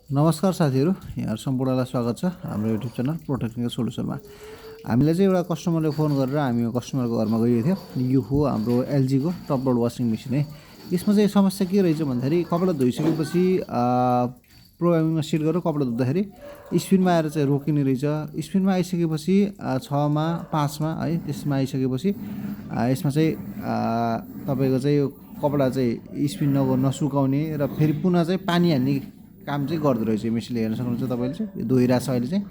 नमस्कार साथीहरू, यहाँ सम्पूर्णलाई स्वागत छ हाम्रो युट्युब च्यानल प्रोटेक्टिङ सोल्युसनमा। हामीलाई चाहिँ एउटा कस्टमरले फोन गरेर हामी कस्टमरको घरमा गएको थियो। यो हो हाम्रो एलजीको टप लोड वासिङ मेसिन है। यसमा चाहिँ समस्या के रहेछ भन्दाखेरि कपडा धोइसकेपछि प्रोग्रामिङमा सेट गरेर कपडा धुँदाखेरि स्पिनमा आएर चाहिँ रोकिने रहेछ। स्पिनमा आइसकेपछि 6मा 5मा है त्यसमा आइसकेपछि यसमा चाहिँ तपाईँको चाहिँ यो कपडा चाहिँ स्पिन नसुकाउने र फेरि पुनः चाहिँ पानी हाल्ने काम चाहिँ गर्दो रहेछ मेसिनले। हेर्न सक्नुहुन्छ तपाईँले चाहिँ धोइरहेको छ अहिले चाहिँ।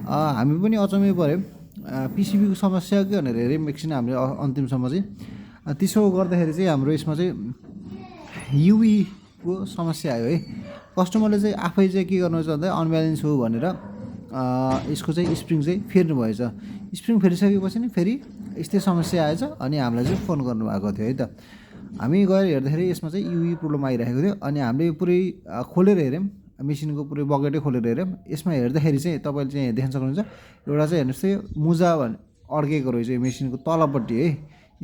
हामी पनि अचम्मै पऱ्यौँ, पिसिबीको समस्या के भनेर हेऱ्यौँ एकछिन हामीले अन्तिमसम्म चाहिँ। त्यसो गर्दाखेरि चाहिँ हाम्रो यसमा चाहिँ युवीको समस्या आयो है। कस्टमरले चाहिँ आफै चाहिँ के गर्नुहुन्छ भन्दा अनब्यालेन्स हो भनेर यसको चाहिँ स्प्रिङ चाहिँ फेर्नु भएछ। स्प्रिङ फेरिसकेपछि नि फेरि यस्तै समस्या आएछ अनि हामीलाई चाहिँ फोन गर्नुभएको थियो है त। हामी गएर हेर्दाखेरि यसमा चाहिँ युवी प्रब्लम आइरहेको थियो अनि हामीले पुरै खोलेर हेऱ्यौँ, मेसिनको पुरै बकेटै खोलेर हेऱ्यौँ। यसमा हेर्दाखेरि चाहिँ तपाईँले चाहिँ देख्न सक्नुहुन्छ एउटा चाहिँ हेर्नुहोस् त मुजा अड्केको रहेछ यो मेसिनको तलपट्टि है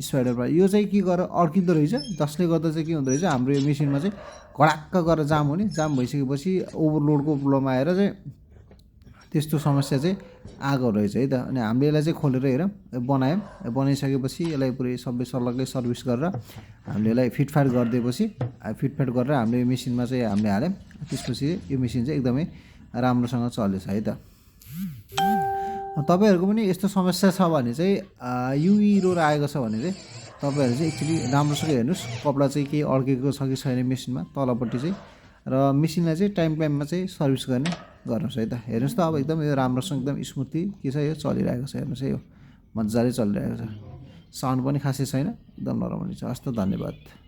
स्पाइडरमा। यो चाहिँ के गरेर अड्किँदो रहेछ, जसले गर्दा चाहिँ के हुँदो रहेछ हाम्रो यो मेसिनमा चाहिँ घडाक्क गरेर जाम हुने, जाम भइसकेपछि ओभरलोडको प्रब्लम आएर चाहिँ त्यस्तो समस्या चाहिँ आएको रहेछ है त। अनि हामीले यसलाई चाहिँ खोलेर हेरौँ, बनायौँ, बनाइसकेपछि यसलाई पुरै सबै सल्लाहकै सर्भिस गरेर हामीले यसलाई फिटफाट गरिदिएपछि फिटफाट गरेर हामीले यो मेसिनमा चाहिँ हामीले हाल्यौँ। त्यसपछि यो मेसिन चाहिँ एकदमै राम्रोसँग चलेछ है त। तपाईँहरूको पनि यस्तो समस्या छ भने चाहिँ युवी रोर आएको छ भने चाहिँ तपाईँहरू चाहिँ एक्चुअली राम्रोसँग हेर्नुहोस् कपडा चाहिँ केही अड्केको छ कि छैन मेसिनमा तलपट्टि चाहिँ, र मेसिनलाई चाहिँ टाइममा चाहिँ सर्भिस गर्नुहोस् है त। हेर्नुहोस् त अब एकदम यो राम्रोसँग एकदम स्मुथली के छ यो चलिरहेको छ। हेर्नुहोस् है यो मजाले चलिरहेको छ, साउन्ड पनि खासै छैन, एकदम नर्मली छ। हस् त, धन्यवाद।